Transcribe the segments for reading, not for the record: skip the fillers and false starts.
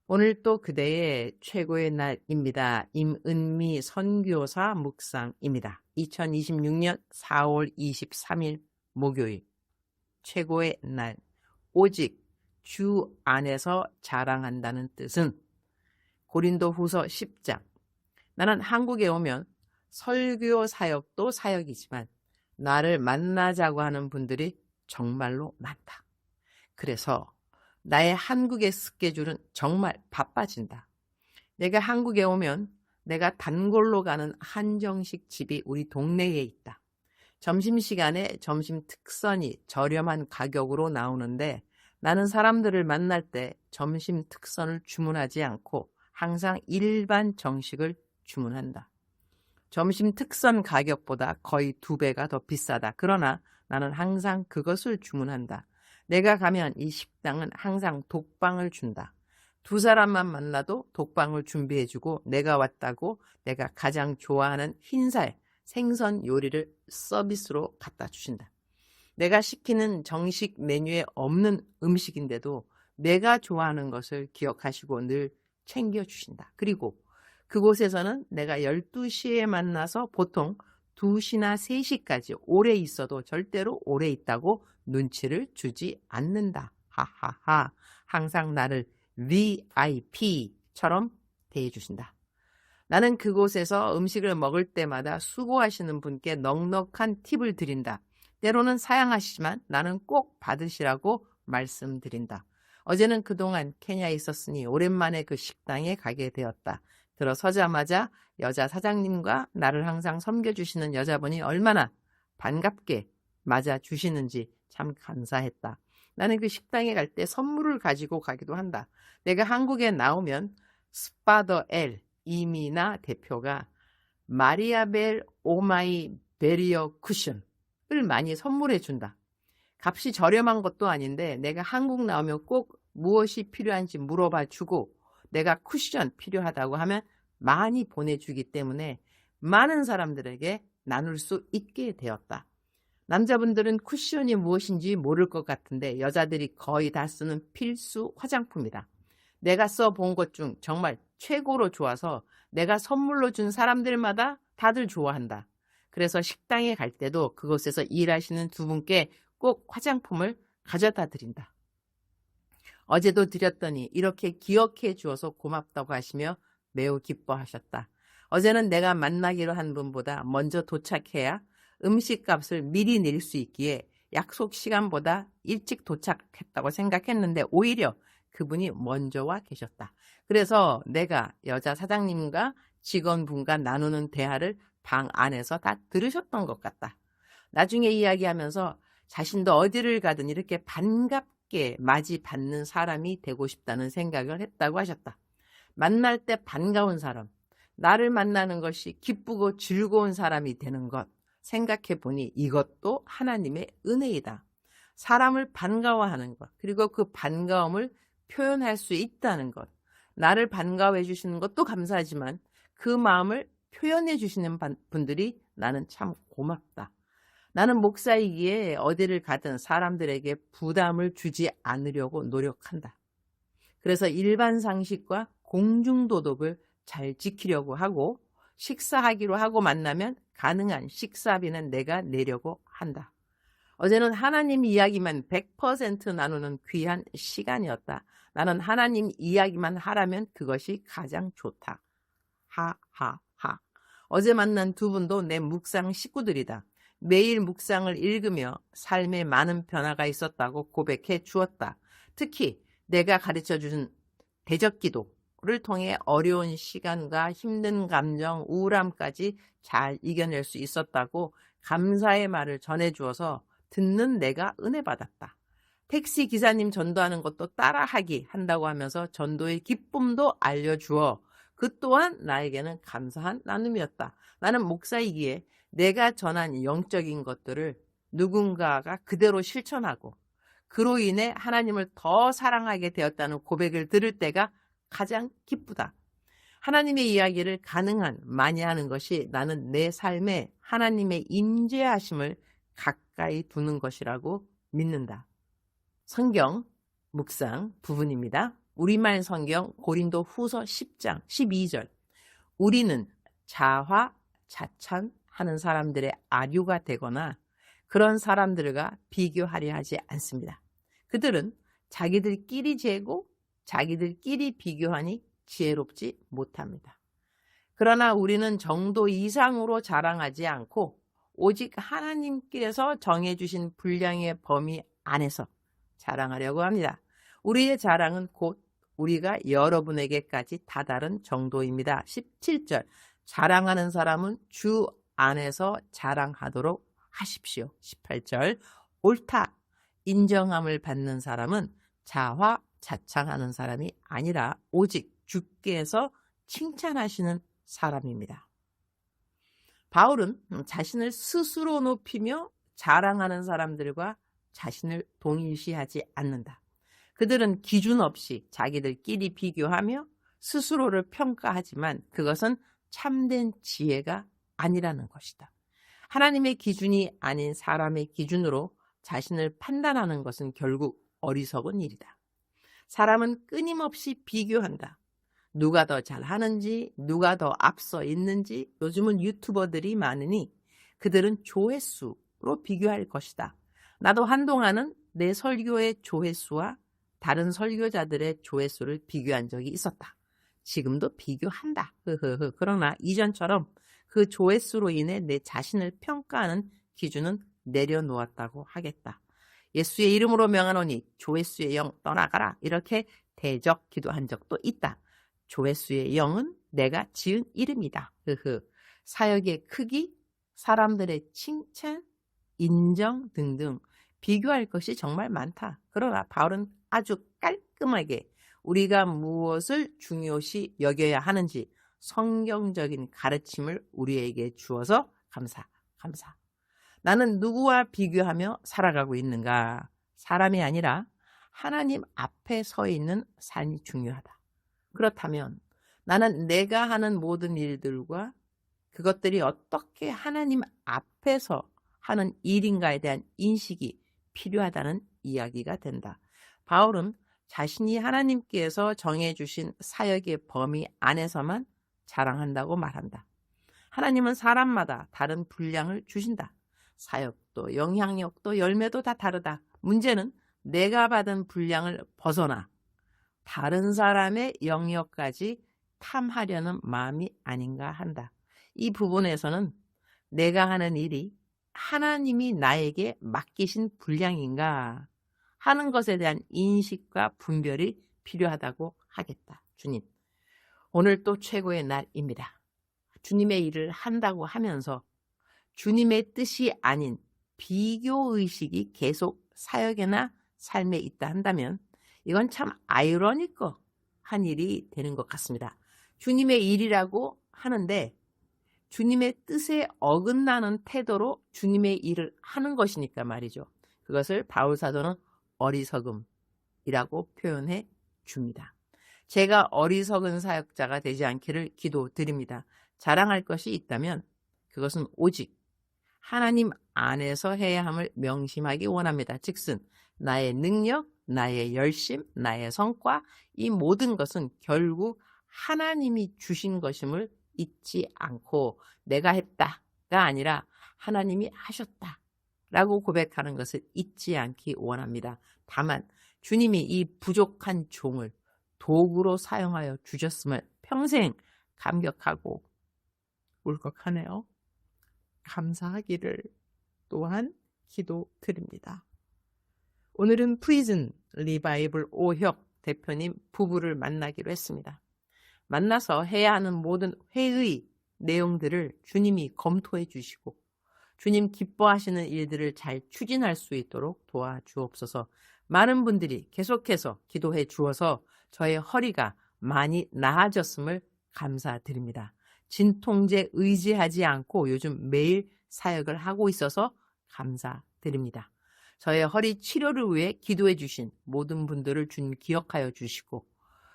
오늘 또 그대의 최고의 날입니다. 임은미 선교사 묵상입니다. 2026년 4월 23일 목요일 최고의 날, 오직 주 안에서 자랑한다는 뜻은 고린도후서 10장. 나는 한국에 오면 설교 사역도 사역이지만 나를 만나자고 하는 분들이 정말로 많다. 그래서 나의 한국의 스케줄은 정말 바빠진다. 내가 한국에 오면 내가 단골로 가는 한정식 집이 우리 동네에 있다. 점심시간에 점심 특선이 저렴한 가격으로 나오는데 나는 사람들을 만날 때 점심 특선을 주문하지 않고 항상 일반 정식을 주문한다. 점심 특선 가격보다 거의 2배가 더 비싸다. 그러나 나는 항상 그것을 주문한다. 내가 가면 이 식당은 항상 독방을 준다. 2사람만 만나도 독방을 준비해주고 내가 왔다고 내가 가장 좋아하는 흰살, 생선 요리를 서비스로 갖다 주신다. 내가 시키는 정식 메뉴에 없는 음식인데도 내가 좋아하는 것을 기억하시고 늘 챙겨주신다. 그리고 그곳에서는 내가 12시에 만나서 보통 2시나 3시까지 오래 있어도 절대로 오래 있다고 눈치를 주지 않는다. 하하하. 항상 나를 VIP처럼 대해주신다. 나는 그곳에서 음식을 먹을 때마다 수고하시는 분께 넉넉한 팁을 드린다. 때로는 사양하시지만 나는 꼭 받으시라고 말씀드린다. 어제는 그동안 케냐에 있었으니 오랜만에 그 식당에 가게 되었다. 들어서자마자 여자 사장님과 나를 항상 섬겨주시는 여자분이 얼마나 반갑게 맞아주시는지 참 감사했다. 나는 그 식당에 갈 때 선물을 가지고 가기도 한다. 내가 한국에 나오면 스파더 엘 이미나 대표가 마리아벨 오마이 베리어 쿠션을 많이 선물해 준다. 값이 저렴한 것도 아닌데 내가 한국 나오면 꼭 무엇이 필요한지 물어봐 주고 내가 쿠션 필요하다고 하면 많이 보내주기 때문에 많은 사람들에게 나눌 수 있게 되었다. 남자분들은 쿠션이 무엇인지 모를 것 같은데 여자들이 거의 다 쓰는 필수 화장품이다. 내가 써본 것 중 정말 최고로 좋아서 내가 선물로 준 사람들마다 다들 좋아한다. 그래서 식당에 갈 때도 그곳에서 일하시는 2분께 꼭 화장품을 가져다 드린다. 어제도 드렸더니 이렇게 기억해 주어서 고맙다고 하시며 매우 기뻐하셨다. 어제는 내가 만나기로 한 분보다 먼저 도착해야 음식값을 미리 낼 수 있기에 약속 시간보다 일찍 도착했다고 생각했는데 오히려 그분이 먼저 와 계셨다. 그래서 내가 여자 사장님과 직원분과 나누는 대화를 방 안에서 다 들으셨던 것 같다. 나중에 이야기하면서 자신도 어디를 가든 이렇게 반갑게 맞이받는 사람이 되고 싶다는 생각을 했다고 하셨다. 만날 때 반가운 사람, 나를 만나는 것이 기쁘고 즐거운 사람이 되는 것 생각해 보니 이것도 하나님의 은혜이다. 사람을 반가워하는 것, 그리고 그 반가움을 표현할 수 있다는 것. 나를 반가워해 주시는 것도 감사하지만 그 마음을 표현해 주시는 분들이 나는 참 고맙다. 나는 목사이기에 어디를 가든 사람들에게 부담을 주지 않으려고 노력한다. 그래서 일반 상식과 공중도덕을 잘 지키려고 하고 식사하기로 하고 만나면 가능한 식사비는 내가 내려고 한다. 어제는 하나님 이야기만 100% 나누는 귀한 시간이었다. 나는 하나님 이야기만 하라면 그것이 가장 좋다. 하하하. 어제 만난 2분도 내 묵상 식구들이다. 매일 묵상을 읽으며 삶에 많은 변화가 있었다고 고백해 주었다. 특히 내가 가르쳐준 대적기도를 통해 어려운 시간과 힘든 감정, 우울함까지 잘 이겨낼 수 있었다고 감사의 말을 전해주어서 듣는 내가 은혜 받았다. 택시 기사님 전도하는 것도 따라하기 한다고 하면서 전도의 기쁨도 알려주어 그 또한 나에게는 감사한 나눔이었다. 나는 목사이기에 내가 전한 영적인 것들을 누군가가 그대로 실천하고 그로 인해 하나님을 더 사랑하게 되었다는 고백을 들을 때가 가장 기쁘다. 하나님의 이야기를 가능한 많이 하는 것이 나는 내 삶에 하나님의 임재하심을 가까이 두는 것이라고 믿는다. 성경 묵상 부분입니다. 우리말 성경 고린도 후서 10장 12절. 우리는 자화, 자찬하는 사람들의 아류가 되거나 그런 사람들과 비교하려 하지 않습니다. 그들은 자기들끼리 재고 자기들끼리 비교하니 지혜롭지 못합니다. 그러나 우리는 정도 이상으로 자랑하지 않고 오직 하나님께서 정해주신 분량의 범위 안에서 자랑하려고 합니다. 우리의 자랑은 곧 우리가 여러분에게까지 다다른 정도입니다. 17절. 자랑하는 사람은 주 안에서 자랑하도록 하십시오. 18절. 옳다. 인정함을 받는 사람은 자화, 자창하는 사람이 아니라 오직 주께서 칭찬하시는 사람입니다. 바울은 자신을 스스로 높이며 자랑하는 사람들과 자신을 동일시하지 않는다. 그들은 기준 없이 자기들끼리 비교하며 스스로를 평가하지만 그것은 참된 지혜가 아니라는 것이다. 하나님의 기준이 아닌 사람의 기준으로 자신을 판단하는 것은 결국 어리석은 일이다. 사람은 끊임없이 비교한다. 누가 더 잘하는지, 누가 더 앞서 있는지. 요즘은 유튜버들이 많으니 그들은 조회수로 비교할 것이다. 나도 한동안은 내 설교의 조회수와 다른 설교자들의 조회수를 비교한 적이 있었다. 지금도 비교한다. 그러나 이전처럼 그 조회수로 인해 내 자신을 평가하는 기준은 내려놓았다고 하겠다. 예수의 이름으로 명하노니 조회수의 영 떠나가라. 이렇게 대적 기도한 적도 있다. 조회수의 영은 내가 지은 이름이다. 사역의 크기, 사람들의 칭찬, 인정 등등 비교할 것이 정말 많다. 그러나 바울은 아주 깔끔하게 우리가 무엇을 중요시 여겨야 하는지 성경적인 가르침을 우리에게 주어서 감사. 나는 누구와 비교하며 살아가고 있는가? 사람이 아니라 하나님 앞에 서 있는 삶이 중요하다. 그렇다면 나는 내가 하는 모든 일들과 그것들이 어떻게 하나님 앞에서 하는 일인가에 대한 인식이 필요하다는 이야기가 된다. 바울은 자신이 하나님께서 정해주신 사역의 범위 안에서만 자랑한다고 말한다. 하나님은 사람마다 다른 분량을 주신다. 사역도 영향력도 열매도 다 다르다. 문제는 내가 받은 분량을 벗어나 다른 사람의 영역까지 탐하려는 마음이 아닌가 한다. 이 부분에서는 내가 하는 일이 하나님이 나에게 맡기신 분량인가 하는 것에 대한 인식과 분별이 필요하다고 하겠다. 주님, 오늘 또 최고의 날입니다. 주님의 일을 한다고 하면서 주님의 뜻이 아닌 비교의식이 계속 사역이나 삶에 있다 한다면 이건 참 아이러니컬한 일이 되는 것 같습니다. 주님의 일이라고 하는데 주님의 뜻에 어긋나는 태도로 주님의 일을 하는 것이니까 말이죠. 그것을 바울 사도는 어리석음이라고 표현해 줍니다. 제가 어리석은 사역자가 되지 않기를 기도드립니다. 자랑할 것이 있다면 그것은 오직 하나님 안에서 해야 함을 명심하기 원합니다. 즉슨 나의 능력, 나의 열심, 나의 성과, 이 모든 것은 결국 하나님이 주신 것임을 잊지 않고 내가 했다가 아니라 하나님이 하셨다라고 고백하는 것을 잊지 않기 원합니다. 다만 주님이 이 부족한 종을 도구로 사용하여 주셨음을 평생 감격하고 울컥하네요. 감사하기를 또한 기도드립니다. 오늘은 프리즌 리바이블 오혁 대표님 부부를 만나기로 했습니다. 만나서 해야 하는 모든 회의 내용들을 주님이 검토해 주시고 주님 기뻐하시는 일들을 잘 추진할 수 있도록 도와주옵소서. 많은 분들이 계속해서 기도해 주어서 저의 허리가 많이 나아졌음을 감사드립니다. 진통제 의지하지 않고 요즘 매일 사역을 하고 있어서 감사드립니다. 저의 허리 치료를 위해 기도해 주신 모든 분들을 주님 기억하여 주시고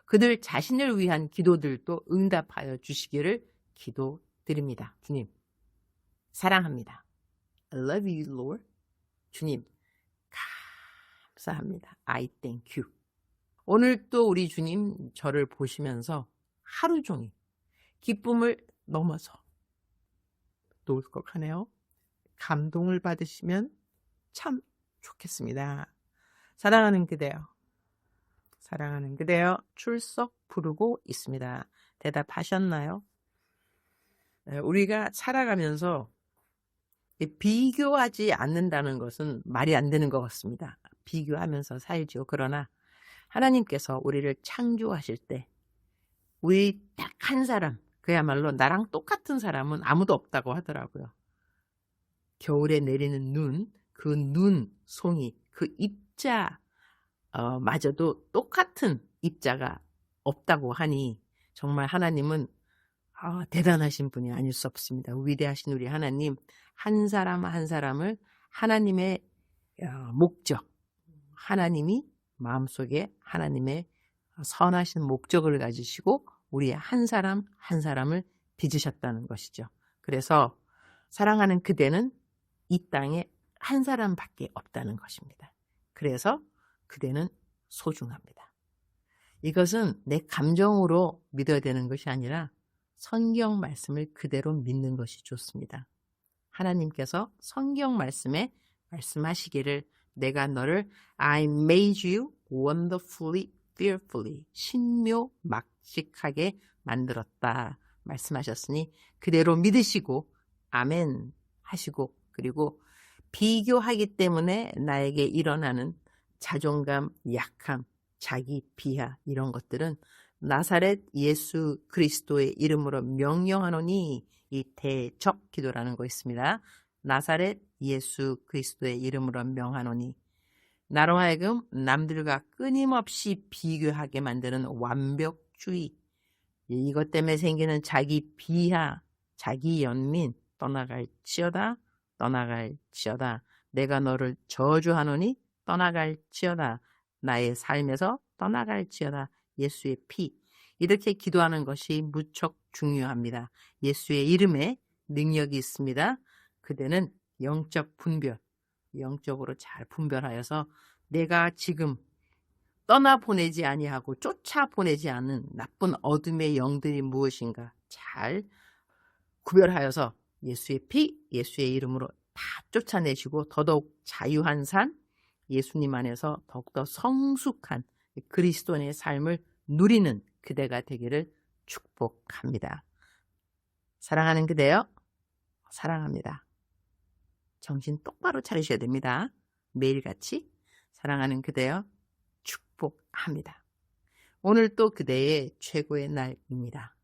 그들 자신을 위한 기도들도 응답하여 주시기를 기도드립니다. 주님 사랑합니다. I love you, Lord. 주님 감사합니다. I thank you. 오늘 또 우리 주님 저를 보시면서 하루 종일 기쁨을 넘어서 또 울컥하네요. 감동을 받으시면 참 좋겠습니다. 사랑하는 그대여, 사랑하는 그대여 출석 부르고 있습니다. 대답하셨나요? 우리가 살아가면서 비교하지 않는다는 것은 말이 안 되는 것 같습니다. 비교하면서 살죠. 그러나 하나님께서 우리를 창조하실 때 우리 딱 한 사람, 그야말로 나랑 똑같은 사람은 아무도 없다고 하더라고요. 겨울에 내리는 눈, 그 눈송이, 그 입자 마저도 똑같은 입자가 없다고 하니 정말 하나님은 대단하신 분이 아닐 수 없습니다. 위대하신 우리 하나님, 한 사람 한 사람을 하나님의 목적, 하나님이 마음속에 하나님의 선하신 목적을 가지시고 우리 한 사람 한 사람을 빚으셨다는 것이죠. 그래서 사랑하는 그대는 이 땅에 한 사람밖에 없다는 것입니다. 그래서 그대는 소중합니다. 이것은 내 감정으로 믿어야 되는 것이 아니라 성경 말씀을 그대로 믿는 것이 좋습니다. 하나님께서 성경 말씀에 말씀하시기를 내가 너를 I made you wonderfully, fearfully 신묘막직하게 만들었다 말씀하셨으니 그대로 믿으시고 아멘 하시고 그리고 비교하기 때문에 나에게 일어나는 자존감, 약함, 자기 비하 이런 것들은 나사렛 예수 그리스도의 이름으로 명령하노니 이 대적 기도라는 거 있습니다. 나사렛 예수 그리스도의 이름으로 명하노니 나로 하여금 남들과 끊임없이 비교하게 만드는 완벽주의 이것 때문에 생기는 자기 비하, 자기 연민 떠나갈지어다 떠나갈지어다 내가 너를 저주하노니 떠나갈지어다 나의 삶에서 떠나갈지어다 예수의 피 이렇게 기도하는 것이 무척 중요합니다. 예수의 이름에 능력이 있습니다. 그대는 영적 분별, 영적으로 잘 분별하여서 내가 지금 떠나보내지 아니하고 쫓아보내지 않은 나쁜 어둠의 영들이 무엇인가 잘 구별하여서 예수의 피, 예수의 이름으로 다 쫓아내시고 더더욱 자유한 삶, 예수님 안에서 더욱더 성숙한 그리스도인의 삶을 누리는 그대가 되기를 축복합니다. 사랑하는 그대여, 사랑합니다. 정신 똑바로 차리셔야 됩니다. 매일같이 사랑하는 그대여 축복합니다. 오늘 또 그대의 최고의 날입니다.